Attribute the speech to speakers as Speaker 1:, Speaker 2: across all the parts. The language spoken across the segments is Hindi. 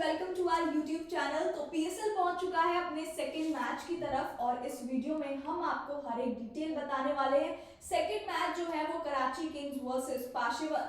Speaker 1: Welcome to our YouTube channel. तो पीएसएल पहुंच चुका है अपने सेकंड मैच की तरफ और इस वीडियो में हम आपको हर एक डिटेल बताने वाले हैं। सेकंड मैच जो है वो कराची किंग्स वर्सेस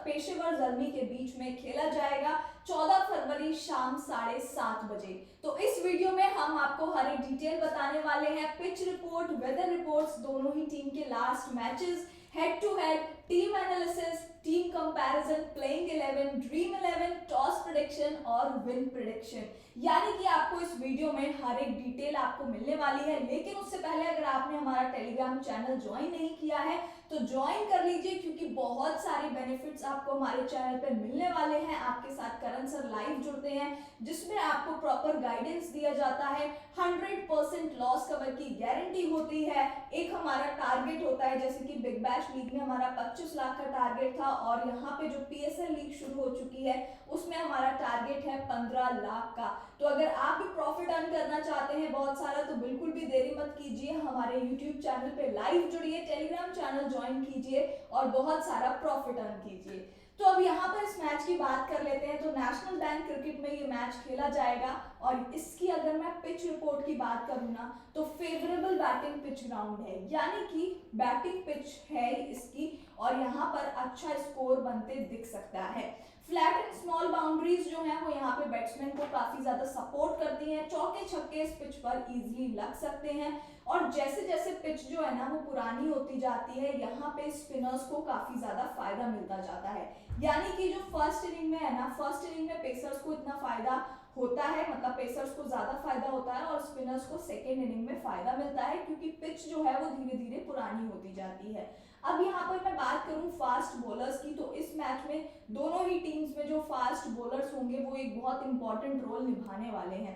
Speaker 1: पेशेवर ज़ल्मी के बीच में खेला जाएगा 14 फरवरी शाम 7:30 बजे। तो इस वीडियो में हम आपको हर एक डिटेल बताने वाले हैं, पिच रिपोर्ट, वेदर रिपोर्ट्स, दोनों ही टीम के last matches, head to head, team analysis, team comparison, playing 11, dream 11, toss prediction और विन प्रेडिक्शन। यानी कि आपको इस वीडियो में हर एक डिटेल आपको मिलने वाली है। लेकिन उससे पहले अगर आपने हमारा टेलीग्राम चैनल ज्वाइन नहीं किया है तो ज्वाइन कर लीजिए, क्योंकि बहुत सारे बेनिफिट्स आपको हमारे चैनल पे मिलने वाले हैं। आपके साथ करण सर लाइव जुड़ते हैं जिसमें आपको प्रॉपर गाइडेंस दिया जाता है, 100% लॉस कवर की गारंटी होती है। एक हमारा टारगेट होता है, जैसे कि बिग बैश लीग में हमारा 25 लाख का टारगेट था और यहाँ पे जो पीएसएल लीग शुरू हो चुकी है उसमें हमारा टारगेट है 15 लाख का। तो अगर आप भी प्रॉफिट अर्न करना चाहते हैं बहुत सारा, तो बिल्कुल भी देरी मत कीजिए, हमारे यूट्यूब चैनल पे लाइव जुड़िए, टेलीग्राम चैनल ज्वाइन कीजिए और बहुत सारा प्रॉफिट अर्न कीजिए। तो अब यहाँ पर इस मैच की बात कर लेते हैं। तो नेशनल बैंक क्रिकेट में ये मैच खेला जाएगा और इसकी अगर मैं पिच रिपोर्ट की बात करूँ ना, तो फेवरेबल बैटिंग पिच ग्राउंड है, यानी कि बैटिंग पिच है इसकी और यहाँ पर अच्छा स्कोर बनते दिख सकता है। फ्लैट एंड स्मॉल बाउंड्रीज जो है वो यहाँ पे बैट्समैन को काफी ज्यादा सपोर्ट करती हैं, चौके छक्के इस पिच पर इजीली लग सकते हैं। और जैसे जैसे पिच जो है ना वो पुरानी होती जाती है, यहाँ पे स्पिनर्स को काफी ज्यादा फायदा मिलता जाता है। यानी कि जो फर्स्ट इनिंग में है ना, फर्स्ट इनिंग में पेसर्स को इतना फायदा होता है, मतलब पेसर्स को ज्यादा फायदा होता है और स्पिनर्स को सेकेंड इनिंग में फायदा मिलता है, क्योंकि पिच जो है वो धीरे धीरे पुरानी होती जाती है। अब यहाँ पर मैं बात करूं फास्ट बॉलर्स की, तो इस मैच में दोनों ही टीम्स में जो फास्ट बॉलर्स होंगे वो एक बहुत इंपॉर्टेंट रोल निभाने वाले हैं,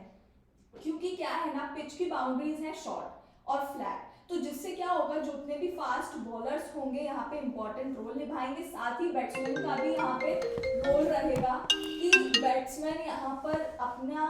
Speaker 1: क्योंकि क्या है ना, पिच की बाउंड्रीज हैं शॉर्ट और फ्लैट, तो जिससे क्या होगा, जो जितने भी फास्ट बॉलर्स होंगे यहाँ पे इंपॉर्टेंट रोल निभाएंगे। साथ ही बैट्समैन का भी यहाँ पे रोल रहेगा कि बैट्समैन यहाँ पर अपना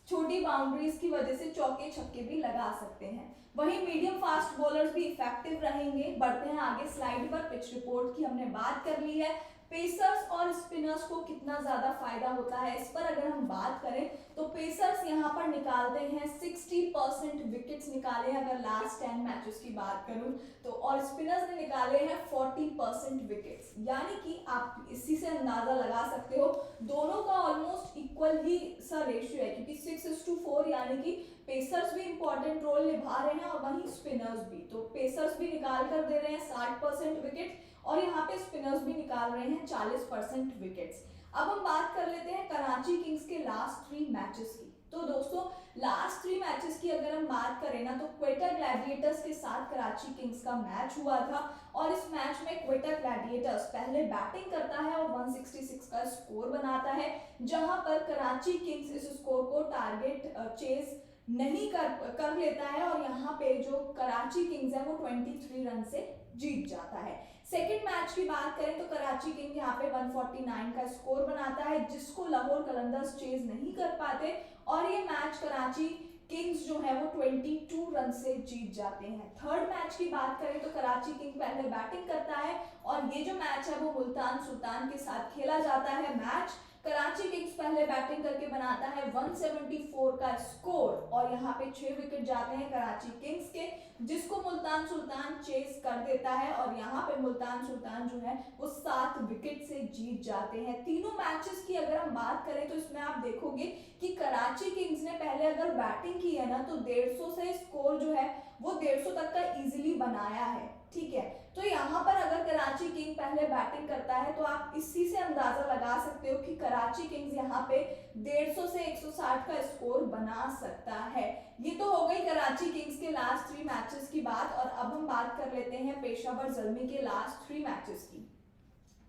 Speaker 1: छोटी बाउंड्रीज की वजह से चौके छक्के भी लगा सकते हैं। वहीं मीडियम फास्ट बॉलर्स भी इफेक्टिव रहेंगे। बढ़ते हैं आगे स्लाइड पर, पिच रिपोर्ट की हमने बात कर ली है। पेसर्स और स्पिनर्स को कितना ज्यादा फायदा होता है इस पर अगर हम बात करें तो पेसर्स यहाँ पर निकालते हैं 60% विकेट्स निकाले हैं अगर लास्ट 10 मैचेस की बात करूं तो, और स्पिनर्स ने निकाले हैं 40% विकेट्स। यानी कि आप इसी से अंदाजा लगा सकते हो दोनों का ऑलमोस्ट इक्वल ही सा रेशियो है, क्योंकि 6:4, यानी कि पेसर्स भी इंपॉर्टेंट रोल निभा रहे हैं और वहीं स्पिनर्स भी। तो पेसर्स भी निकाल कर दे रहे हैं 60% विकेट और यहाँ पे स्पिनर्स भी निकाल रहे हैं 40% विकेट्स। अब हम बात कर लेते हैं कराची किंग्स के लास्ट 3 मैचेस की। तो दोस्तों लास्ट 3 मैचेस की अगर हम बात करें ना, तो क्वेटा ग्लैडिएटर्स के साथ कराची किंग्स का मैच हुआ था और इस मैच में क्वेटा ग्लैडिएटर्स पहले बैटिंग करता है और 166 का स्कोर बनाता है, जहां पर कराची किंग्स इस स्कोर को टारगेट चेज नहीं कर लेता है और यहाँ पे जो कराची किंग्स है वो 23 रन से जीत जाता है। सेकंड मैच की बात करें तो कराची किंग यहाँ पे 149 का स्कोर बनाता है, जिसको लाहौर कलंदर्स चेज नहीं कर पाते और ये मैच कराची किंग्स जो है वो 22 रन से जीत जाते हैं। थर्ड मैच की बात करें तो कराची किंग पहले बैटिंग करता है और ये जो मैच है वो मुल्तान सुल्तान के साथ खेला जाता है। मैच कराची किंग्स पहले बैटिंग करके बनाता है 174 का स्कोर और यहाँ पे 6 विकेट जाते हैं कराची किंग्स के, जिसको मुल्तान सुल्तान चेस कर देता है और यहाँ पे मुल्तान सुल्तान जो है वो 7 विकेट से जीत जाते हैं। तीनों मैचेस की अगर हम बात करें तो इसमें आप देखोगे कि कराची किंग्स ने पहले अगर बैटिंग की है ना तो 150 से स्कोर जो है वो 150 तक का इजीली बनाया है, ठीक है। तो यहाँ पर अगर कराची किंग पहले बैटिंग करता है तो आप इसी से अंदाजा लगा सकते हो कि कराची किंग्स यहाँ पे 150 से 160 का स्कोर बना सकता है। ये तो हो गई कराची किंग्स के लास्ट 3 मैचेस की बात और अब हम बात कर लेते हैं पेशावर ज़ल्मी के लास्ट 3 मैचेस की।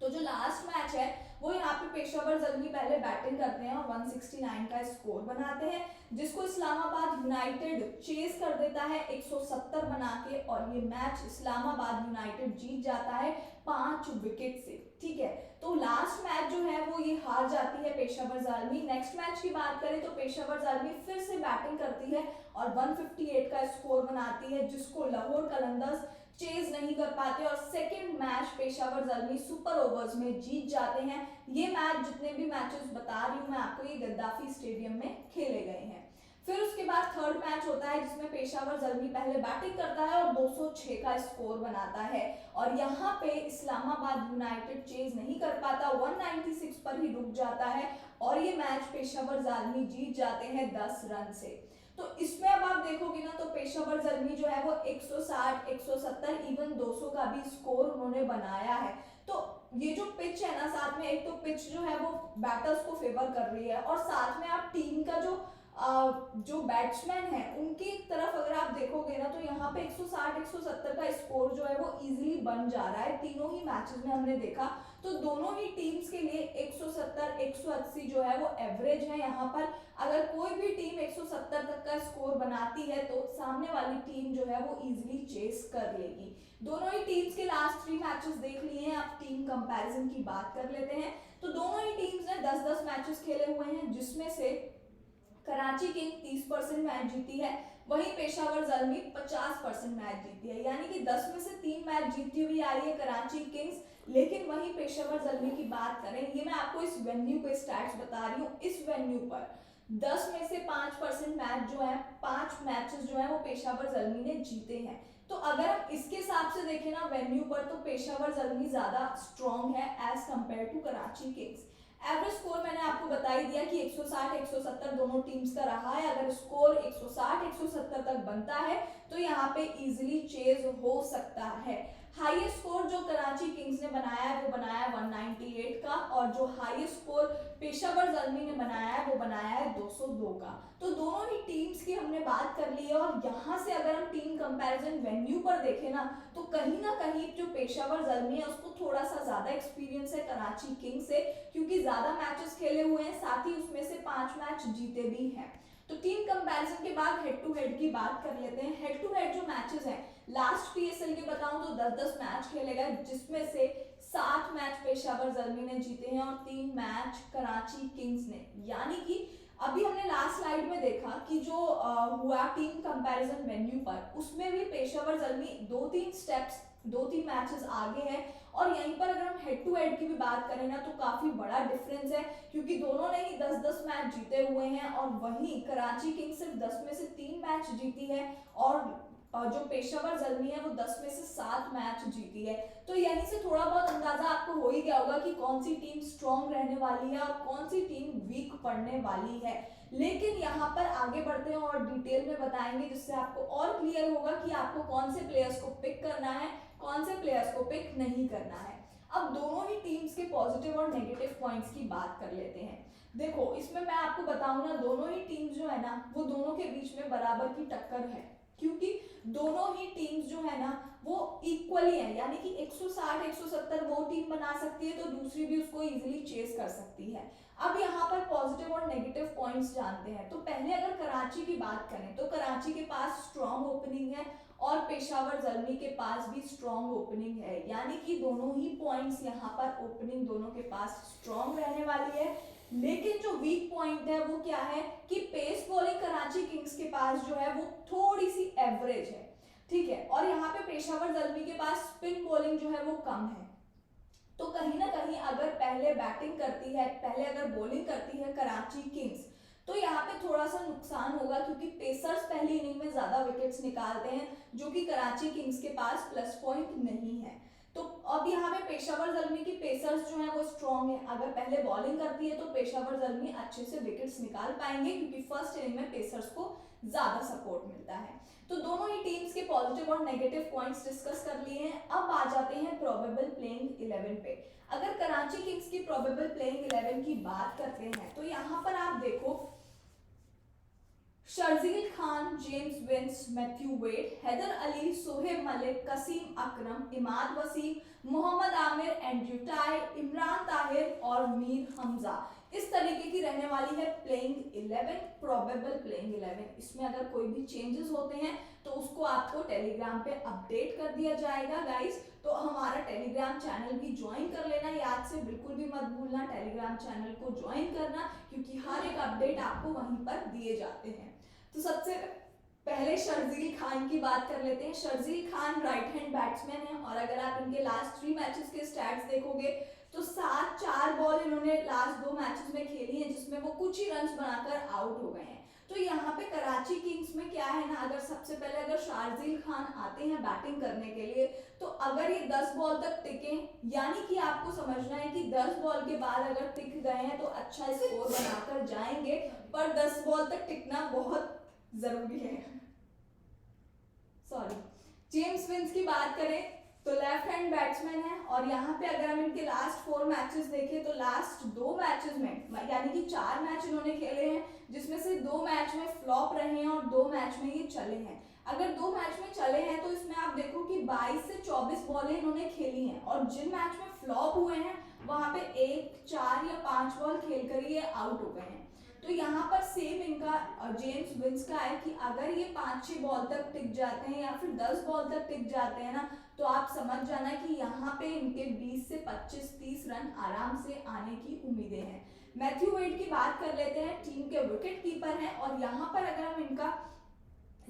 Speaker 1: तो जो लास्ट मैच है वो यहाँ पे पेशावर ज़ल्मी पहले बैटिंग करते हैं और 169 का स्कोर बनाते हैं, जिसको इस्लामाबाद यूनाइटेड चेस कर देता है 170 बना के और ये मैच इस्लामाबाद यूनाइटेड जीत जाता है 5 विकेट से, ठीक है। तो लास्ट मैच जो है वो ये हार जाती है पेशावर ज़ल्मी। नेक्स्ट मैच की बात करें तो पेशावर ज़ल्मी फिर से बैटिंग करती है और 158 का स्कोर बनाती है, जिसको लाहौर कलंदर्स चेज नहीं कर पाते और second match Peshawar Zalmi super overs में जीत जाते हैं। ये मैच जितने भी मैचेस बता रही हूँ मैं आपको, ये गद्दाफी स्टेडियम में खेले गए हैं। फिर उसके बाद थर्ड मैच होता है जिसमें पेशावर ज़ल्मी पहले बैटिंग करता है और 206 का स्कोर बनाता है और यहाँ पे इस्लामाबाद यूनाइटेड चेज नहीं कर पाता, 196 पर ही रुक जाता है और ये मैच पेशावर ज़ल्मी जीत जाते हैं 10 रन से। तो इसमें अब आप देखोगे ना तो पेशावर ज़ल्मी जो है वो 160, 170, इवन 200 का भी स्कोर उन्होंने बनाया है। तो ये जो पिच है ना, साथ में एक तो पिच जो है वो बैटर्स को फेवर कर रही है और साथ में आप टीम का जो बैट्समैन है उनकी तरफ अगर आप देखोगे ना तो यहाँ पे 160, 170 का स्कोर जो है वो इजीली बन जा रहा है। तीनों ही मैचेस में हमने देखा तो दोनों ही टीम्स के लिए 170, 180 जो है वो एवरेज है। यहाँ पर अगर कोई भी टीम 170 तक का स्कोर बनाती है तो सामने वाली टीम जो है वो इजीली चेस कर लेगी। दोनों ही टीम्स के लास्ट 3 मैचेस देख लिए हैं। अब टीम कंपैरिजन की बात कर लेते हैं तो दोनों ही टीम्स ने 10-10 मैचेस खेले हुए हैं जिसमें से कराची किंग 30% मैच जीती है, वहीं पेशावर ज़ल्मी 50% मैच जीती है, यानी कि 10 में से 3 मैच जीती हुई आ रही है कराची किंग्स। लेकिन वहीं पेशावर ज़ल्मी की बात करें, ये मैं आपको इस वेन्यू पे स्टैट्स बता रही हूँ, इस वेन्यू पर 10 में से 5% मैच जो है, 5 मैचेस जो है वो पेशावर ज़ल्मी ने जीते हैं। तो अगर हम इसके हिसाब से देखें ना वेन्यू पर तो पेशावर ज़ल्मी ज्यादा स्ट्रॉन्ग है as compare to Karachi Kings. Average score मैंने आपको बता ही दिया कि 160, 170 दोनों टीम्स का रहा है। अगर स्कोर 160, 170 तक बनता है तो यहाँ पे इजीली चेज हो सकता है। हाईएस्ट स्कोर जो कराची किंग्स ने बनाया है वो बनाया है 198 का और जो हाईएस्ट स्कोर पेशावर ज़ल्मी ने बनाया है वो बनाया है 202 का। तो दोनों ही टीम्स की हमने बात कर ली है और यहाँ से अगर हम टीम कंपैरिजन वेन्यू पर देखें ना तो कहीं ना कहीं जो पेशावर ज़ल्मी है उसको थोड़ा सा ज्यादा एक्सपीरियंस है कराची किंग्स से, क्योंकि ज्यादा मैचेस खेले हुए हैं, साथ ही उसमें से 5 मैच जीते भी हैं। तो टीम कंपैरिजन के बाद हेड टू हेड की बात कर लेते हैं। हेड टू हेड जो मैचेस हैं लास्ट पीएसएल के बताऊं तो 10-10 मैच खेले गए जिसमें से 7 मैच पेशावर ज़ल्मी ने जीते हैं और 3 मैच कराची किंग्स ने। यानी कि अभी हमने लास्ट स्लाइड में देखा कि जो हुआ टीम कंपैरिजन वेन्यू पर, उसमें भी पेशावर ज़ल्मी 2-3 स्टेप्स 2-3 मैचेस आगे है और यहीं पर अगर हम हेड टू हेड की भी बात करें ना तो काफी बड़ा डिफरेंस है, क्योंकि दोनों ने ही 10-10 मैच जीते हुए हैं और वहीं कराची किंग्स सिर्फ 10 में से 3 मैच जीती है और जो पेशावर ज़ल्मी है वो 10 में से 7 मैच जीती है। तो यहीं से थोड़ा बहुत अंदाजा आपको हो ही गया होगा कि कौन सी टीम स्ट्रॉन्ग रहने वाली है और कौन सी टीम वीक पड़ने वाली है। लेकिन यहाँ पर आगे बढ़ते हैं और डिटेल में बताएंगे जिससे आपको और क्लियर होगा कि आपको कौन से प्लेयर्स को पिक करना है, कौन से प्लेयर्स को पिक नहीं करना है। अब दोनों ही टीम्स के पॉजिटिव और नेगेटिव पॉइंट्स की बात कर लेते हैं। देखो इसमें मैं आपको बताऊं ना, दोनों ही टीम्स जो है ना वो दोनों के बीच में बराबर की टक्कर है, क्योंकि दोनों ही टीम्स जो है ना वो इक्वली है, यानी कि 160, 170 वो टीम बना सकती है तो दूसरी भी उसको इजीली चेस कर सकती है। अब यहाँ पर पॉजिटिव और नेगेटिव पॉइंट्स जानते हैं। तो पहले अगर कराची की बात करें तो कराची के पास स्ट्रॉन्ग ओपनिंग है और पेशावर ज़ल्मी के पास भी स्ट्रॉन्ग ओपनिंग है, यानी कि दोनों ही पॉइंट्स यहाँ पर ओपनिंग दोनों के पास स्ट्रॉन्ग रहने वाली है। लेकिन जो वीक पॉइंट है वो क्या है कि पेस बॉलिंग कराची किंग्स के पास जो है वो थोड़ी सी एवरेज है, ठीक है, और यहाँ पे पेशावर ज़ल्मी के पास स्पिन बॉलिंग जो है वो कम है। तो कहीं ना कहीं अगर पहले बैटिंग करती है, पहले अगर बॉलिंग करती है कराची किंग्स तो यहाँ पे थोड़ा सा नुकसान होगा, क्योंकि पेसर्स पहली इनिंग में ज्यादा विकेट्स निकालते हैं जो कि कराची किंग्स के पास प्लस पॉइंट नहीं है। तो अब यहाँ पे पेशावर ज़ल्मी की पेसर्स जो है वो स्ट्रॉन्ग है, अगर पहले बॉलिंग करती है तो पेशावर ज़ल्मी अच्छे से विकेट्स निकाल पाएंगे क्योंकि फर्स्ट इनिंग में पेसर्स को ज्यादा सपोर्ट मिलता है। तो दोनों ही टीम्स के पॉजिटिव और नेगेटिव पॉइंट्स डिस्कस कर लिए हैं। अब आ जाते हैं प्रोबेबल प्लेइंग 11 पे। अगर कराची किंग्स की प्रोबेबल प्लेइंग 11 की बात करते हैं तो यहाँ पर आप देखो Sharjeel Khan, James Vince, Matthew Wade, Haider Ali, Shoaib Malik, Qasim Akram, Imad Wasim, Mohammad Amir, Andrew Tye, Imran Tahir और मीर हमजा, इस तरीके की रहने वाली है प्लेइंग 11, प्रोबेबल प्लेइंग 11। इसमें अगर कोई भी चेंजेस होते हैं तो उसको आपको टेलीग्राम पे अपडेट कर दिया जाएगा गाइस। तो हमारा टेलीग्राम चैनल भी ज्वाइन कर लेना, याद से बिल्कुल भी मत भूलना टेलीग्राम चैनल को ज्वाइन करना, क्योंकि हर एक अपडेट आपको वहीं पर दिए जाते हैं। तो सबसे पहले शर्जील खान की बात कर लेते हैं। Sharjeel Khan right hand batsman है और अगर आप इनके लास्ट 3 मैचेस के स्टैट्स देखोगे तो 4 बॉल इन्होंने लास्ट 2 मैचेस में खेली है जिसमें वो कुछ ही रन्स बनाकर आउट हो गए हैं। तो यहाँ पे कराची किंग्स में क्या है ना, अगर सबसे पहले अगर शार्जील खान आते हैं बैटिंग करने के लिए तो अगर ये 10 बॉल तक टिके, यानी कि आपको समझना है कि 10 बॉल के बाद अगर टिक गए हैं तो अच्छा स्कोर बनाकर जाएंगे, पर 10 बॉल तक टिकना बहुत जरूरी है। सॉरी, जेम्स विंस की बात करें तो लेफ्ट हैंड बैट्समैन है और यहाँ पे अगर हम इनके लास्ट 4 मैचेस देखें तो लास्ट 2 मैचेस में यानी कि 4 मैच इन्होंने खेले हैं जिसमें से 2 मैच में फ्लॉप रहे हैं और 2 मैच में ये चले हैं। अगर 2 मैच में चले हैं तो इसमें आप देखो कि 22 से 24 बॉलें इन्होंने खेली हैं और जिन मैच में फ्लॉप हुए हैं वहां पे 1, 4 या 5 बॉल खेलकर ये आउट हो गए हैं। तो यहाँ पर सेम इनका जेम्स विंस का है कि अगर ये 5-6 बॉल तक टिक जाते हैं या फिर 10 बॉल तक टिक जाते हैं ना, तो आप समझ जाना कि यहाँ पे इनके 20 से 25-30 रन आराम से आने की उम्मीदें हैं। मैथ्यू वेड की बात कर लेते हैं, टीम के विकेट कीपर हैं और यहाँ पर अगर हम इनका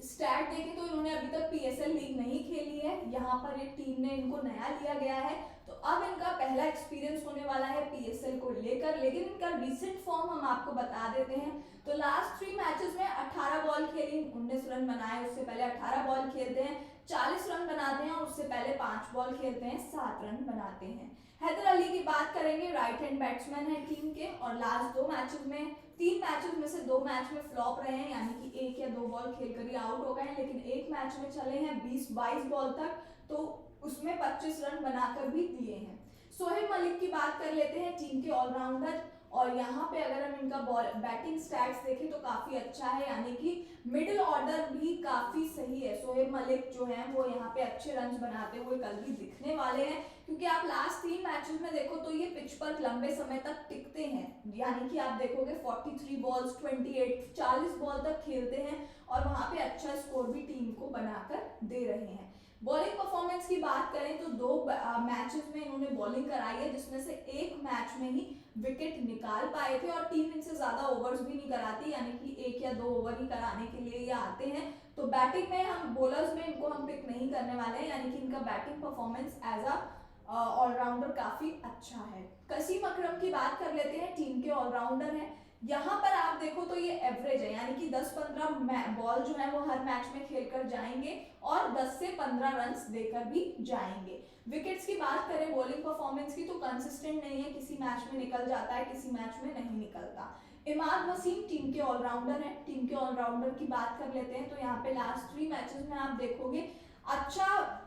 Speaker 1: स्टैट देखें तो इन्होंने अभी तक पीएसएल लीग नहीं खेली है, यहाँ पर एक टीम ने इनको नया लिया गया है, तो अब इनका पहला एक्सपीरियंस होने वाला है पीएसएल को लेकर। लेकिन इनका रिसेंट फॉर्म हम आपको बता देते हैं। तो लास्ट 3 मैचेस में 18 बॉल खेली, 19 रन बनाए, उससे पहले 18 बॉल खेलते हैं 40 रन बनाते हैं और उससे पहले 5 बॉल खेलते हैं 7 रन बनाते हैं। हैदर अली की बात करेंगे, राइट हैंड बैट्समैन है टीम के और लास्ट 2 मैचेस में 3 मैचेस में से 2 मैच में फ्लॉप रहे हैं, यानी कि 1 या 2 बॉल खेलकर ही आउट हो गए हैं, लेकिन एक मैच में चले हैं 20-22 बॉल तक, तो उसमें 25 रन बनाकर भी दिए हैं। सोहेब मलिक की बात कर लेते हैं, टीम के ऑलराउंडर, और यहाँ पे अगर हम इनका बॉल बैटिंग स्टैट्स देखें तो काफी अच्छा है, यानी कि मिडिल ऑर्डर भी काफी सही है। सोहेब मलिक जो है वो यहाँ पे अच्छे रन बनाते हुए कल भी दिखने वाले हैं, क्योंकि आप लास्ट 3 मैचेस में देखो तो ये पिच पर लंबे समय तक टिकते हैं, यानी कि आप देखोगे 43 बॉल्स 28 40 बॉल तक खेलते हैं और वहां पे अच्छा स्कोर भी टीम को बनाकर दे रहे हैं। बॉलिंग परफॉर्मेंस की बात करें तो 2 मैचेस में इन्होंने बॉलिंग कराई है, जिसमें से एक मैच में ही विकेट निकाल पाए थे और टीम इनसे ज्यादा ओवर्स भी नहीं कराती, यानी कि 1 या 2 ओवर ही कराने के लिए ये आते हैं। तो बैटिंग में हम बॉलर्स में इनको हम पिक नहीं करने वाले हैं, यानी कि इनका batting performance as a all-rounder काफी अच्छा है। कसीम अकरम की बात कर लेते हैं, टीम के ऑलराउंडर हैं। यहाँ पर आप देखो तो ये एवरेज है, यानी कि 10-15 बॉल जो है वो हर मैच में खेलकर जाएंगे और 10 से 15 रन देकर भी जाएंगे। विकेट्स की बात करें बॉलिंग परफॉर्मेंस की तो कंसिस्टेंट नहीं है, किसी मैच में निकल जाता है, किसी मैच में नहीं निकलता। इमाद वसीम टीम के ऑलराउंडर हैं, टीम के ऑलराउंडर की बात कर लेते हैं तो यहाँ पे लास्ट 3 मैचेस में आप देखोगे अच्छा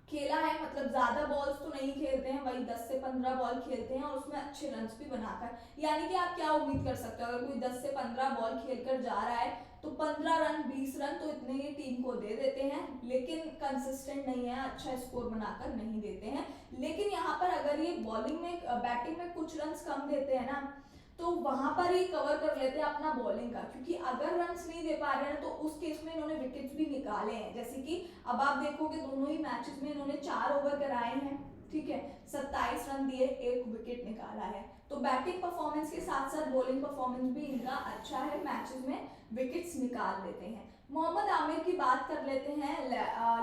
Speaker 1: खेला है, मतलब ज्यादा बॉल्स तो नहीं खेलते हैं, वही 10 से 15 बॉल खेलते हैं और उसमें अच्छे रन्स भी बनाकर, यानी कि आप क्या उम्मीद कर सकते हो, अगर कोई 10 से 15 बॉल खेलकर जा रहा है तो 15 रन 20 रन तो इतने ही टीम को दे देते हैं, लेकिन कंसिस्टेंट नहीं है, अच्छा स्कोर बनाकर नहीं देते हैं। लेकिन यहाँ पर अगर ये बॉलिंग में बैटिंग में कुछ रन कम देते हैं ना, तो वहां पर ही कवर कर लेते हैं अपना बॉलिंग का, क्योंकि अगर रन्स नहीं दे पा रहे हैं तो उस केस में इन्होंने विकेट्स भी निकाले हैं, जैसे कि अब आप देखोगे दोनों ही मैचेस में इन्होंने 4 ओवर कराए हैं, ठीक है, 27 रन दिए, 1 विकेट निकाला है। तो बैटिंग परफॉर्मेंस के साथ साथ बॉलिंग परफॉर्मेंस भी इनका अच्छा है, मैचेस में विकेट्स निकाल लेते हैं। मोहम्मद आमिर की बात कर लेते हैं,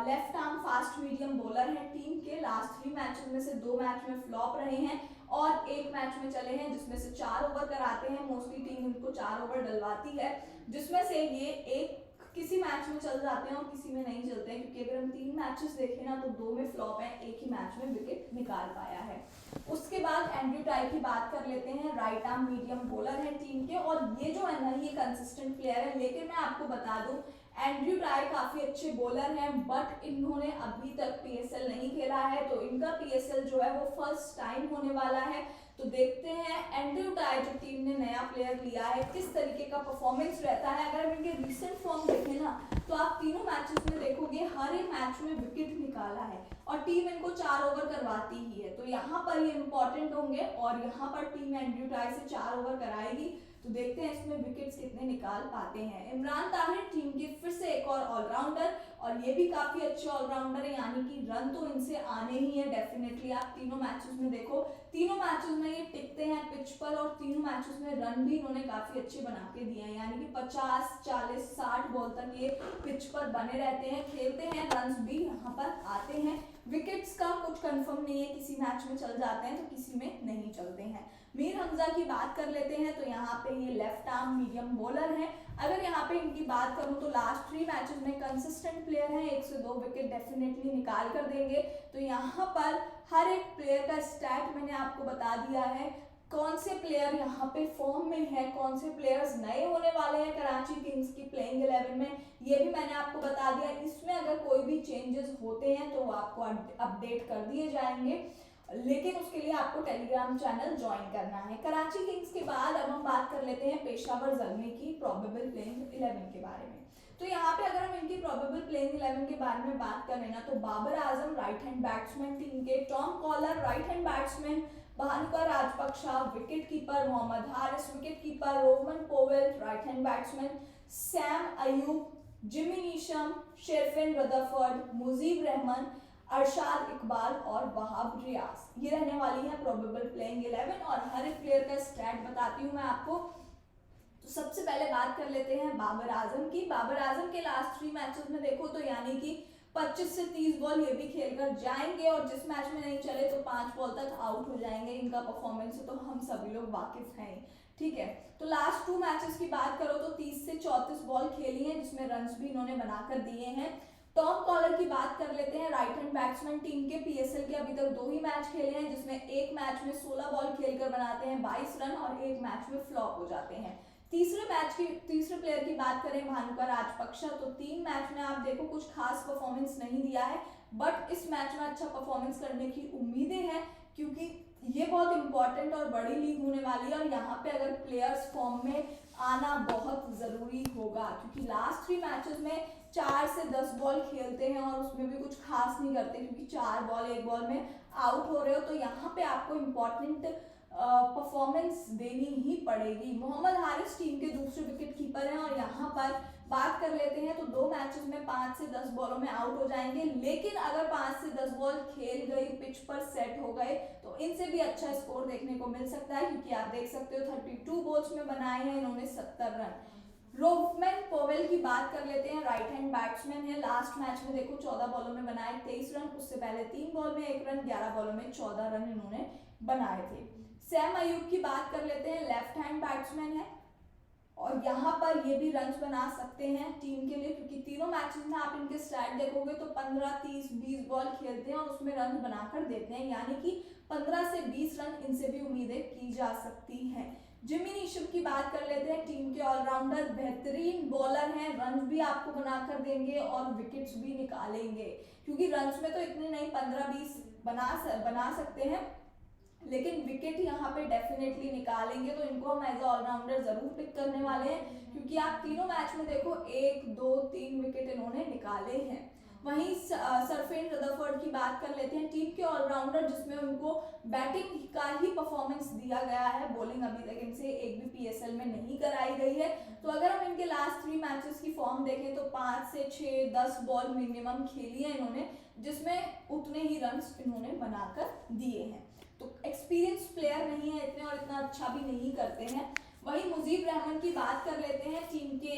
Speaker 1: left arm fast medium bowler है टीम के, लास्ट 3 मैचेस में से 2 मैच में फ्लॉप रहे हैं और 1 मैच में चले हैं जिसमें से 4 ओवर कराते हैं, मोस्टली टीम इनको 4 ओवर डलवाती है, जिसमें से ये एक किसी मैच में चल जाते हैं और किसी में नहीं चलते हैं, क्योंकि अगर हम 3 मैचेस देखें ना तो 2 में फ्लॉप है, एक ही मैच में विकेट निकाल पाया है। उसके बाद एंड्रयू टाई की बात कर लेते हैं, राइट आर्म मीडियम बॉलर है टीम के और ये जो है ना ये कंसिस्टेंट प्लेयर है, लेकिन मैं आपको बता दूं एंड्रयू टाई काफी अच्छे बॉलर हैं, बट इन्होंने अभी तक पीएसएल नहीं खेला है, तो इनका पीएसएल जो है वो फर्स्ट टाइम होने वाला है। तो देखते हैं एंड्रयू टाई जो टीम ने नया प्लेयर लिया है किस तरीके का परफॉर्मेंस रहता है। अगर हम इनके रिसेंट फॉर्म देखें ना तो आप तीनों मैचेस में देखोगे हर एक मैच में विकेट निकाला है और टीम इनको 4 ओवर करवाती ही है, तो यहाँ पर ये इंपॉर्टेंट होंगे और यहाँ पर टीम एंड्रयू टाई से 4 ओवर कराएगी, तो देखते हैं इसमें विकेट्स कितने निकाल पाते हैं। इमरान ताहिर टीम के फिर से एक और ऑलराउंडर, और ये भी काफी अच्छे ऑलराउंडर है, यानी कि रन तो इनसे आने ही है डेफिनेटली। आप तीनों मैचेस में देखो, तीनों मैचेस में ये टिकते हैं पिच पर, और तीनों मैचेस में रन भी इन्होंने काफी अच्छे बना के दिए हैं, यानी कि 50, 40, 60 बॉल तक ये पिच पर बने रहते हैं, खेलते हैं, रन भी यहाँ पर आते हैं। विकेट्स का कुछ कंफर्म नहीं है, किसी मैच में चल जाते हैं तो किसी में नहीं चलते हैं। मीर हमजा की बात कर लेते हैं, तो यहाँ पे ये लेफ्ट आर्म मीडियम बॉलर हैं। अगर यहाँ पे इनकी बात करूं तो लास्ट 3 मैचेस में कंसिस्टेंट प्लेयर हैं, 1 से 2 विकेट डेफिनेटली निकाल कर देंगे। तो यहाँ पर हर एक प्लेयर का स्टैट मैंने आपको बता दिया है, कौन से प्लेयर यहाँ पे फॉर्म में है, कौन से प्लेयर्स नए होने वाले हैं कराची किंग्स की प्लेइंग 11 में, ये भी मैंने आपको बता दिया। इसमें अगर कोई भी चेंजेस होते हैं तो आपको अपडेट कर दिए जाएंगे, लेकिन उसके लिए आपको टेलीग्राम चैनल ज्वाइन करना है। कराची किंग्स के बाद अब हम बात कर लेते हैं पेशावर ज़ल्मी की प्रोबेबल प्लेइंग 11 के बारे में। तो यहाँ पे अगर हम इनकी प्रोबेबल प्लेइंग 11 के बारे में बात करें ना, तो Babar Azam right hand batsman team के, Tom Kohler right hand batsman, Bhanuka Rajapaksa wicket keeper, Mohammad Haris wicket keeper, Rovman Powell right hand batsman, Saim Ayub, Jimmy Neesham, Sherfane Rutherford, Mujeeb Rahman, Arshad Iqbal और वहाब रियाज, ये रहने वाली है प्रोबेबल प्लेइंग 11। और हर एक प्लेयर का स्टैट बताती हूँ मैं आपको। तो सबसे पहले बात कर लेते हैं बाबर आजम की। बाबर आजम के लास्ट 3 मैचेस में देखो तो यानी कि 25 से 30 बॉल ये भी खेलकर जाएंगे, और जिस मैच में नहीं चले तो 5 बॉल तक आउट हो जाएंगे। इनका परफॉर्मेंस से तो हम सभी लोग वाकिफ हैं, ठीक है। तो लास्ट 2 मैचेस की बात करो तो 30 से 34 बॉल खेली हैं, जिसमें रन्स भी इन्होंने बनाकर दिए हैं। टॉम कॉलर की बात कर लेते हैं, राइट हैंड बैट्समैन टीम के, पीएसएल के अभी तक 2 ही मैच खेले हैं, जिसमें एक मैच में 16 बॉल खेलकर बनाते हैं 22 रन, और एक मैच में फ्लॉप हो जाते हैं। तीसरे प्लेयर की बात करें भानुका राजपक्षा, तो 3 मैच में आप देखो कुछ खास परफॉर्मेंस नहीं दिया है, बट इस मैच में अच्छा परफॉर्मेंस करने की उम्मीदें हैं, क्योंकि ये बहुत इंपॉर्टेंट और बड़ी लीग होने वाली है, और यहाँ पे अगर प्लेयर्स फॉर्म में आना बहुत जरूरी होगा, क्योंकि लास्ट 3 मैचेस में 4 से 10 बॉल खेलते हैं और उसमें भी कुछ खास नहीं करते, क्योंकि 4 बॉल 1 बॉल में आउट हो रहे हो। तो यहाँ पे आपको इम्पोर्टेंट परफॉर्मेंस देनी ही पड़ेगी। मोहम्मद हारिस टीम के दूसरे विकेट कीपर हैं, और यहाँ पर बात कर लेते हैं तो 2 मैचेस में 5 से 10 बॉलों में आउट हो जाएंगे, लेकिन अगर 5 से 10 बॉल खेल गई, पिच पर सेट हो गए, तो इनसे भी अच्छा स्कोर देखने को मिल सकता है, क्योंकि आप देख सकते हो 32 बॉल्स में बनाए हैं इन्होंने 70 रन। रोहमन पोवेल की बात कर लेते हैं, राइट हैंड बैट्समैन है, लास्ट मैच में देखो 14 बॉलों में बनाए 23 रन, उससे पहले 3 बॉल में 1 रन, 11 बॉलों में 14 रन इन्होंने बनाए थे। सैम अयूब की बात कर लेते हैं, लेफ्ट हैंड बैट्समैन है, और यहाँ पर ये भी रन्स बना सकते हैं टीम के लिए, क्योंकि तीनों मैचेस में आप इनके स्टैट देखोगे तो 15, 30, 20 बॉल खेलते हैं और उसमें रन बनाकर देते हैं, यानी कि 15 से 20 रन इनसे भी उम्मीदें की जा सकती हैं। जिमी नीशम की बात कर लेते हैं, टीम के ऑलराउंडर, बेहतरीन बॉलर हैं, रन भी आपको बनाकर देंगे और विकेट्स भी निकालेंगे, क्योंकि रन्स में तो इतने नहीं 15-20 बना सकते हैं, लेकिन विकेट यहाँ पे डेफिनेटली निकालेंगे। तो इनको हम एज ऑलराउंडर जरूर पिक करने वाले हैं, क्योंकि आप तीनों मैच में देखो 1, 2, 3 विकेट इन्होंने निकाले हैं। वहीं सरफेन रदरफोर्ड की बात कर लेते हैं, टीम के ऑलराउंडर, जिसमें उनको बैटिंग का ही परफॉर्मेंस दिया गया है, बॉलिंग अभी तक इनसे एक भी पीएसएल में नहीं कराई गई है। तो अगर हम इनके लास्ट 3 मैचेस की फॉर्म देखें तो 5 से 6, 10 बॉल मिनिमम खेली है इन्होंने, जिसमें उतने ही रन इन्होंने बनाकर दिए हैं। तो एक्सपीरियंस प्लेयर नहीं है इतने, और इतना अच्छा भी नहीं करते हैं। वहीं मुजीब रहमान की बात कर लेते हैं, टीम के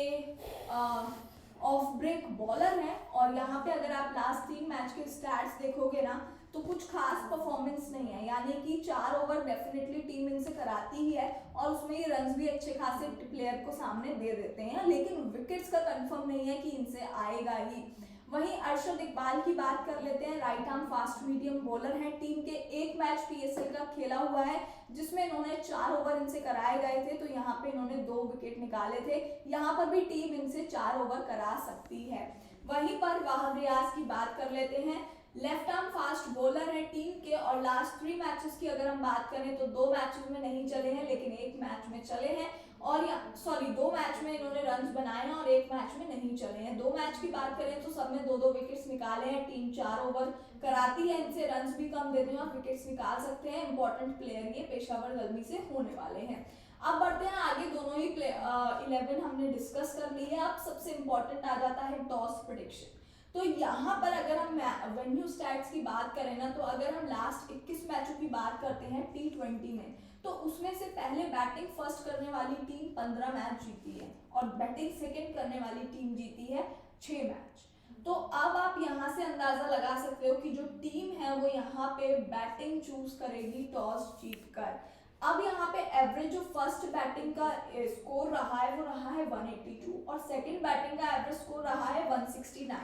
Speaker 1: ऑफ ब्रेक बॉलर हैं, और यहाँ पे अगर आप लास्ट 3 मैच के स्टैट्स देखोगे ना, तो कुछ खास परफॉर्मेंस नहीं है, यानी कि 4 ओवर डेफिनेटली टीम इनसे कराती ही है, और उसमें ये रन्स भी अच्छे खासे प्लेयर को सामने दे देते हैं, लेकिन विकेट्स का कंफर्म नहीं है कि इनसे आएगा ही। वहीं अरशद इकबाल की बात कर लेते हैं, right arm fast medium bowler हैं, टीम के एक मैच पीएसएल का खेला हुआ है, जिसमें इन्होंने 4 ओवर इनसे कराए गए थे, तो यहाँ पे इन्होंने 2 विकेट निकाले थे। यहाँ पर भी टीम इनसे 4 ओवर करा सकती है। वहीं पर वहाब रियाज की बात कर लेते हैं, लेफ्ट आर्म फास्ट बॉलर है टीम के, और लास्ट 3 मैचेस की अगर हम बात करें तो 2 मैचेस में नहीं चले हैं, लेकिन एक मैच में चले हैं, और 2 मैच में इन्होंने रन्स बनाए हैं और एक मैच में नहीं चले हैं। 2 मैच की बात करें तो सब में 2-2 विकेट्स निकाले हैं, टीम 4 ओवर कराती है, इनसे रन्स भी कम देते हैं और विकेट्स निकाल सकते हैं। इंपॉर्टेंट प्लेयर ये पेशावर ज़ल्मी से होने वाले हैं। अब बढ़ते हैं आगे, दोनों ही 11 हमने डिस्कस कर ली है। अब सबसे इम्पोर्टेंट आ जाता है टॉस प्रेडिक्शन। तो यहाँ पर अगर हम वेन्यू स्टैट्स की बात करें ना, तो अगर हम लास्ट 21 मैचों की बात करते हैं T20 में, तो उसमें से पहले बैटिंग फर्स्ट करने वाली टीम 15 मैच जीती है और बैटिंग सेकंड करने वाली टीम जीती है 6 मैच। तो अब आप यहाँ से अंदाजा लगा सकते हो कि जो टीम है वो यहाँ पे बैटिंग चूज करेगी टॉस जीतकर। अब यहाँ पे एवरेज जो फर्स्ट बैटिंग का स्कोर रहा है वो रहा है 182 और सेकंड बैटिंग का एवरेज स्कोर रहा है 169।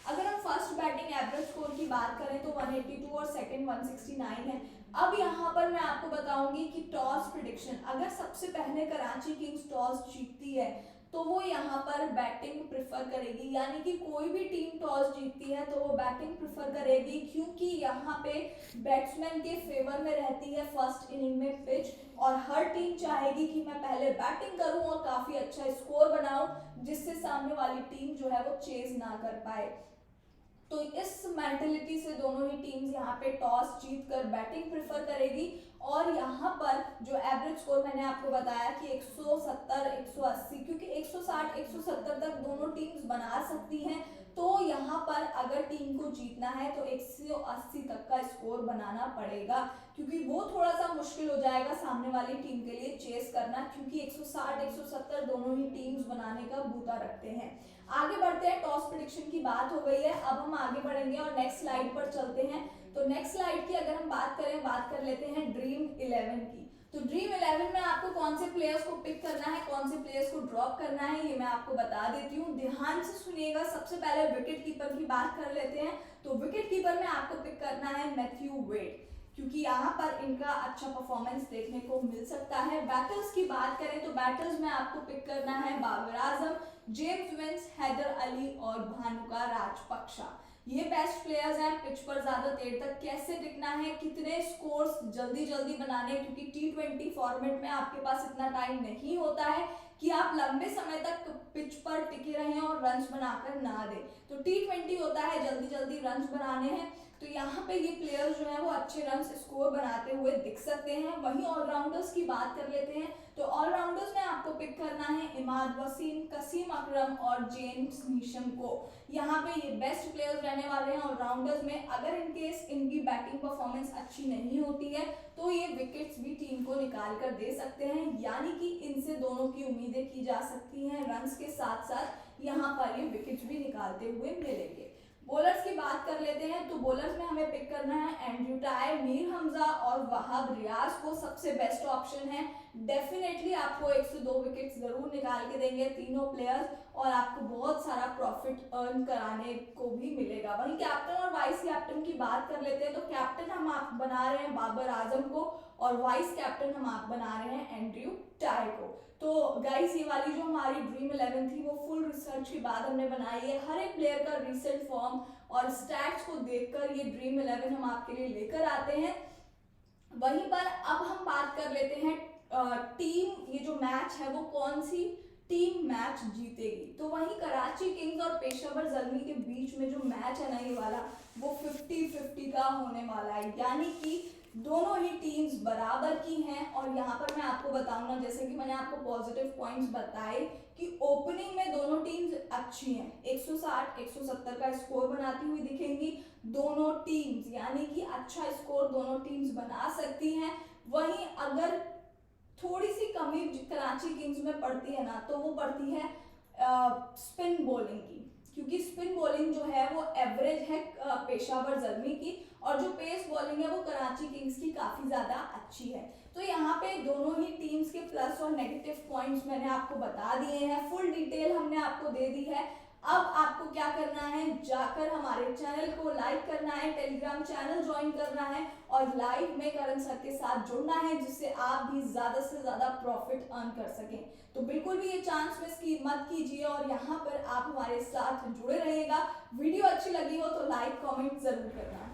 Speaker 1: अगर हम फर्स्ट बैटिंग एवरेज स्कोर की बात करें तो 182 और सेकंड 169 है। अब यहाँ पर मैं आपको बताऊंगी कि टॉस प्रेडिक्शन, अगर सबसे पहले कराची किंग्स टॉस जीतती है तो वो यहाँ पर बैटिंग प्रेफर करेगी, यानी कि कोई भी टीम टॉस जीतती है तो वो बैटिंग प्रेफर करेगी, क्योंकि यहाँ पे बैट्समैन के फेवर में रहती है फर्स्ट इनिंग में पिच, और हर टीम चाहेगी कि मैं पहले बैटिंग करूं और काफी अच्छा स्कोर बनाऊं जिससे सामने वाली टीम जो है वो चेज ना कर पाए। तो इस मेंटेलिटी से दोनों ही टीम्स यहाँ पे टॉस जीतकर बैटिंग प्रेफर करेगी, और यहाँ पर जो एवरेज स्कोर मैंने आपको बताया कि 170 180, क्योंकि 160 170 तक दोनों टीम्स बना सकती हैं, तो यहाँ पर अगर टीम को जीतना है तो 180 तक का स्कोर बनाना पड़ेगा, क्योंकि वो थोड़ा सा मुश्किल हो जाएगा सामने वाली टीम के लिए चेस करना, क्योंकि 160 170 दोनों ही टीम्स बनाने का बूता रखते हैं। आगे बढ़ते हैं, टॉस प्रेडिक्शन की बात हो गई है, अब हम आगे बढ़ेंगे और नेक्स्ट स्लाइड पर चलते हैं। तो नेक्स्ट स्लाइड की अगर हम बात करें, बात कर लेते हैं ड्रीम 11 की। तो ड्रीम 11 में आपको कौन से प्लेयर्स को पिक करना है, कौन से प्लेयर्स को ड्रॉप करना है, ये मैं आपको बता देती हूँ, ध्यान से सुनिएगा। सबसे पहले विकेट कीपर की बात कर लेते हैं। तो विकेट कीपर में आपको पिक करना है मैथ्यू वेड, क्योंकि यहाँ पर इनका अच्छा परफॉर्मेंस देखने को मिल सकता है। बैटर्स की बात करें तो बैटर्स में आपको पिक करना है बाबर आजम, जेम्स विंस, हैदर अली और भानुका राजपक्षा। ये बेस्ट प्लेयर्स हैं। पिच पर ज्यादा देर तक कैसे टिकना है, कितने स्कोर्स जल्दी जल्दी बनाने, क्योंकि T20 फॉर्मेट में आपके पास इतना टाइम नहीं होता है कि आप लंबे समय तक पिच पर टिके रहें और रन्स बनाकर ना दें। तो T20 होता है जल्दी जल्दी रन्स बनाने हैं, तो यहाँ पे ये प्लेयर्स जो है वो अच्छे रन्स स्कोर बनाते हुए दिख सकते हैं। वहीं ऑलराउंडर्स की बात कर लेते हैं। तो ऑलराउंडर्स में आपको पिक करना है इमाद वसीम, कसीम अकरम और जेम्स नीशम को। यहाँ पे ये बेस्ट प्लेयर्स रहने वाले हैं ऑलराउंडर्स में। अगर इनकेस इनकी बैटिंग परफॉर्मेंस अच्छी नहीं होती है तो ये विकेट्स भी टीम को निकाल कर दे सकते हैं, यानी कि इनसे दोनों की उम्मीदें की जा सकती हैं। रन्स के साथ साथ यहाँ पर ये विकेट्स भी निकालते हुए मिलेंगे। बॉलर्स की बात कर लेते हैं। तो बॉलर्स में हमें पिक करना है एंड्रयू टाई, मीर हमजा और वहाब रियाज को। सबसे बेस्ट ऑप्शन है, डेफिनेटली आपको 1 से 2 विकेट्स जरूर निकाल के देंगे तीनों प्लेयर्स, और आपको बहुत सारा प्रॉफिट अर्न कराने को भी मिलेगा। वहीं कैप्टन और वाइस कैप्टन की बात कर लेते हैं। तो कैप्टन हम आप बना रहे हैं बाबर आजम को, और वाइस कैप्टन हम आप बना रहे हैं एंड्रयू टाई को। तो गाइस, ये वाली जो हमारी ड्रीम 11 थी वो फुल रिसर्च के बाद हमने बनाई है। हर एक प्लेयर का रिसेंट फॉर्म और स्टैट्स को देखकर ये ड्रीम 11 हम आपके लिए लेकर आते हैं। वहीं पर अब हम बात कर लेते हैं टीम, ये जो मैच है वो कौन सी टीम मैच जीतेगी। तो वहीं कराची किंग्स और पेशावर जल्मी के बीच में जो मैच है ना ये वाला, वो 50-50 का होने वाला है, यानी कि दोनों ही टीम्स बराबर की हैं। और यहाँ पर मैं आपको बताऊंगा, जैसे कि मैंने आपको पॉजिटिव पॉइंट्स बताए कि ओपनिंग में दोनों टीम्स अच्छी हैं, 160 170 का स्कोर बनाती हुई दिखेंगी दोनों टीम्स, यानी कि अच्छा स्कोर दोनों टीम्स बना सकती हैं। वहीं अगर थोड़ी सी कमी कराची किंग्स में पड़ती है ना, तो वो पड़ती है स्पिन बॉलिंग की, क्योंकि स्पिन बॉलिंग जो है वो एवरेज है पेशावर जल्मी की, और जो पेस बॉलिंग है वो कराची किंग्स की काफी ज्यादा अच्छी है। तो यहाँ पे दोनों ही टीम्स के प्लस और नेगेटिव पॉइंट्स मैंने आपको बता दिए हैं, फुल डिटेल हमने आपको दे दी है। अब आपको क्या करना है, जाकर हमारे चैनल को लाइक करना है, टेलीग्राम चैनल ज्वाइन करना है और लाइव में करण सर के साथ जुड़ना है, जिससे आप भी ज्यादा से ज्यादा प्रॉफिट अर्न कर सकें। तो बिल्कुल भी ये चांस मिस की मत कीजिए, और यहाँ पर आप हमारे साथ जुड़े रहिएगा। वीडियो अच्छी लगी हो तो लाइक कमेंट जरूर करना।